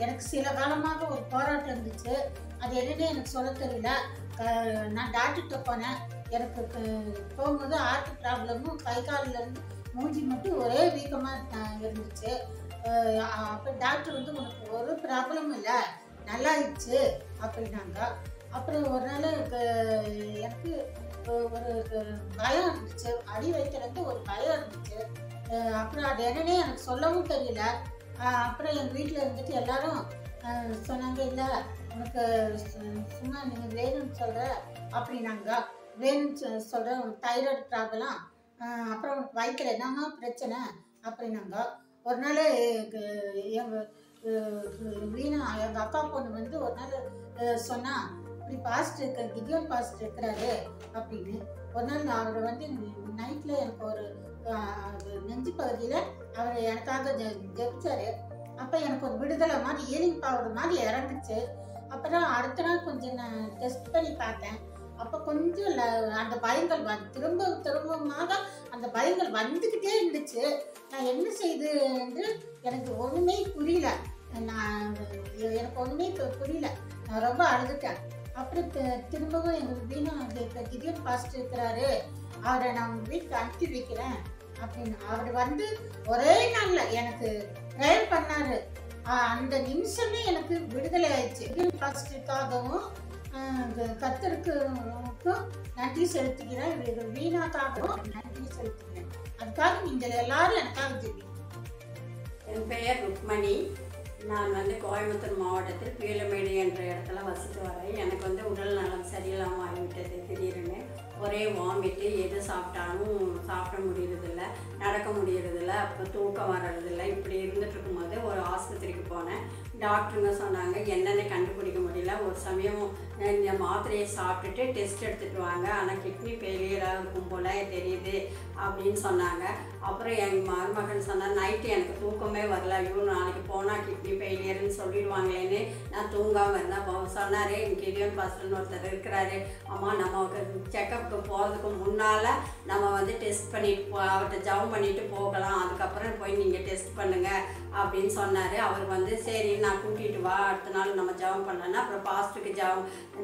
எனக்கு சில காலமாக ஒரு போராட்டம் இருந்துச்சு. அது என்னன்னு எனக்கு சொல்ல தெரியல. நான் டாக்டர்கிட்ட போனேன். எனக்கு போகும்போது ஹார்ட் ப்ராப்ளமும், கை காலில் இருந்து மூஞ்சி மட்டும் ஒரே வீக்கமாக இருந்துச்சு. அப்போ டாக்டர் வந்து உனக்கு ஒரு ப்ராப்ளமும் இல்லை, நல்லாயிடுச்சு அப்படின்னாங்க. அப்புறம் ஒரு நாள் எனக்கு ஒரு பயம் இருந்துச்சு, அடி வயிற்றுலேருந்து ஒரு பயம் இருந்துச்சு. அப்புறம் அது என்னன்னே எனக்கு சொல்லவும் தெரியல. அப்புறம் எங்கள் வீட்டில் இருந்துட்டு எல்லாரும் சொன்னாங்க, இல்லை உனக்கு சும்மா நீங்கள் வேணும்னு சொல்கிற அப்படின்னாங்க. வேணும்னு சொல்கிற உனக்கு தைராய்டு ப்ராப்ளம், அப்புறம் உனக்கு வயிற்றுல என்னம்மா பிரச்சனை அப்படின்னாங்க. ஒரு நாள் எங்கள் வீணா எங்கள் அக்கா பொண்ணு வந்து ஒரு நாள் சொன்னால், இப்படி பாஸ்ட் இருக்க கிதியோன் பாஸ்ட் இருக்கிறாரு அப்படின்னு. ஒரு நாள் நான் அவரை வந்து நைட்டில் எனக்கு ஒரு நெஞ்சு பகுதியில் அவர் எனக்காக ஜெபிச்சாரு. அப்போ எனக்கு ஒரு விடுதலை மாதிரி ஈலிங் பவர் மாதிரி இறங்குச்சு. அப்புறம் அடுத்த நாள் கொஞ்சம் நான் டெஸ்ட் பண்ணி பார்த்தேன். அப்போ கொஞ்சம் அந்த பயங்கள் திரும்பமாக அந்த பயங்கள் வந்துக்கிட்டே இருந்துச்சு. நான் என்ன செய்து என்று எனக்கு ஒன்றுமே புரியல. எனக்கு ஒன்றுமே புரியல. நான் ரொம்ப அழுதுட்டேன். அப்புறம் திரும்பவும் எங்கள் வீணா கிதியோன் பாஸ்ட் இருக்கிறாரு, அவரை நான் உங்கள் வீட்டுக்கு அனுப்பி வைக்கிறேன் அப்படின்னு அவர் வந்து ஒரே நாளில் எனக்கு ப்ரேயர் பண்ணாரு. அந்த நிமிஷமே எனக்கு விடுதலை ஆயிடுச்சு. கிதியோன் பாஸ்டுக்காகவும் கர்த்தருக்கும் நன்றி செலுத்துகிறேன், வீணாக்காகவும் நன்றி செலுத்துகிறேன். அதுக்காக நீங்கள் எல்லாரும் எனக்காக ஜெபிங்க. என் பெயர் ருக்மணி. நான் வந்து கோயம்புத்தூர் மாவட்டத்தில் பீலமேடு என்ற இடத்துல வசித்து வரேன். எனக்கு வந்து உடல் நலம் சரியில்லாமல் ஆகிவிட்டது. திடீர்னு ஒரே வாமிட்டு, எது சாப்பிட்டாலும் சாப்பிட முடியறதில்ல, நடக்க முடியறதில்ல, அப்போ தூக்கம் வர்றதில்லை. இப்படி இருந்துட்டு இருக்கும்போது ஒரு ஆஸ்பத்திரிக்கு போனேன். டாக்டருங்க சொன்னாங்க என்னென்ன கண்டுபிடிக்க முடியல. ஒரு சமயம் இந்த மாத்திரையை சாப்பிட்டுட்டு டெஸ்ட் எடுத்துகிட்டு வாங்க, ஆனால் கிட்னி ஃபெயிலியராக இருக்கும் போல தெரியுது அப்படின்னு சொன்னாங்க. அப்புறம் எங்கள் மருமகன் சொன்னார், நைட்டு எனக்கு தூக்கமே வரல, ஐயோ நாளைக்கு போனால் கிட்னி ஃபெயிலியர்னு சொல்லிடுவாங்களேன்னு நான் தூங்காமல் இருந்தேன். சொன்னார், கிதியோன் பாஸ்டர்னு ஒருத்தர் இருக்கிறாரு, அம்மா நம்ம செக்கப்புக்கு போகிறதுக்கு முன்னால் நம்ம வந்து டெஸ்ட் பண்ணிட்டு அவர்கிட்ட ஜெபம் பண்ணிட்டு போகலாம், அதுக்கப்புறம் போய் நீங்கள் டெஸ்ட் பண்ணுங்கள் அப்படின்னு சொன்னார். அவர் வந்து சரி நான் கூட்டிகிட்டு வா, அடுத்த நாள் நம்ம ஜெபம் பண்ணலன்னா அப்புறம் பாஸ்டருக்கு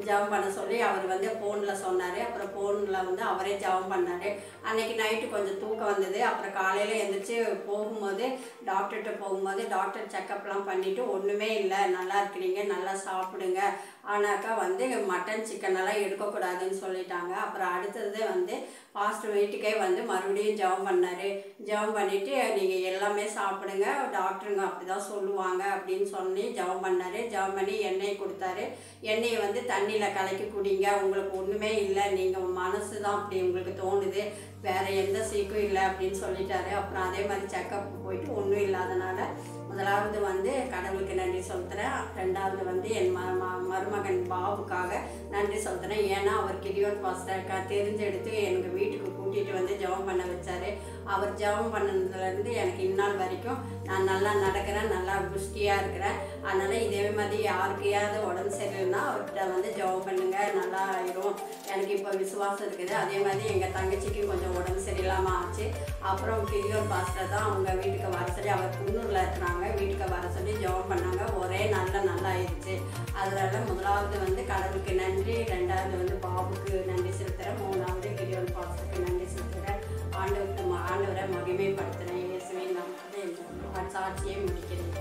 ஜெபம் பண்ண சொல்லி அவர் வந்து ஃபோனில் சொன்னார். அப்புறம் ஃபோனில் வந்து அவரே ஜெபம் பண்ணார். அன்றைக்கி நைட்டு கொஞ்சம் தூக்கம் வந்தது. அப்புறம் காலையில் எழுந்திரிச்சு போகும்போது டாக்டர்கிட்ட போகும்போது டாக்டர் செக்கப்லாம் பண்ணிவிட்டு ஒன்றுமே இல்லை, நல்லா இருக்கிறீங்க, நல்லா சாப்பிடுங்க, ஆனாக்கா வந்து மட்டன் சிக்கனெல்லாம் எடுக்கக்கூடாதுன்னு சொல்லிட்டாங்க. அப்புறம் அடுத்தது வந்து பாஸ்டர் வீட்டுக்கே வந்து மறுபடியும் ஜெபம் பண்ணார். ஜெபம் பண்ணிவிட்டு நீங்கள் எல்லாமே சாப்பிடுங்க, டாக்டருங்க அப்படி தான் சொல்லுவாங்க அப்படின்னு சொல்லி ஜெபம் பண்ணார். ஜெபம் பண்ணி எண்ணெய் கொடுத்தாரு. எண்ணெயை வந்து தண்ணியில் கலக்கி குடிங்க, உங்களுக்கு ஒன்றுமே இல்லை, நீங்கள் மனசு தான் அப்படி உங்களுக்கு தோணுது, வேறு எந்த சீக்கும் இல்லை அப்படின்னு சொல்லிட்டாரு. அப்புறம் அதே மாதிரி செக்கப்புக்கு போயிட்டு ஒன்றும் இல்லாதனால முதலாவது வந்து கடவுளுக்கு நன்றி செலுத்துகிறேன். ரெண்டாவது வந்து என் மருமகன் பாபுக்காக நன்றி செலுத்துகிறேன். ஏன்னா அவர் கிதியோன் பாஸ்டர் தெரிஞ்செடுத்து எனக்கு வீட்டுக்கு கூட்டிகிட்டு வந்து ஜெபம் பண்ண வச்சார். அவர் ஜெபம் பண்ணதுலேருந்து எனக்கு இந்நாள் வரைக்கும் நான் நல்லா நடக்கிறேன், நல்லா புஷ்டியாக இருக்கிறேன். அதனால் இதே மாதிரி யாருக்கையாவது உடம்பு சரியில்லைன்னா அவர்கிட்ட வந்து ஜெபம் பண்ணுங்கள், நல்லா ஆயிடும். எனக்கு இப்போ விசுவாசம் இருக்குது. அதே மாதிரி எங்கள் தங்கச்சிக்கும் கொஞ்சம் உடம்பு சரியில்லாமல் ஆச்சு. அப்புறம் கிதியோன் பாஸ்டர் தான் அவங்க வீட்டுக்கு வர சொல்லி, அவர் குன்னூரில் இருக்கிறாங்க, வீட்டுக்கு வர சொல்லி ஜெபம் பண்ணாங்க. ஒரே நாளில் நல்லா ஆயிடுச்சு. அதனால் முதலாவது வந்து கடவுளுக்கு நன்றி, ரெண்டாவது வந்து பாபுக்கு நன்றி செலுத்துகிறேன், மூணாவது கிதியோன் பாஸ்டருக்கு நன்றி செலுத்துகிறேன். ஆண்டவரை மகிமைப்படுத்துகிறேன். இயேசுவின் நாமத்தில் சாட்சியை முடிக்கிறேன்.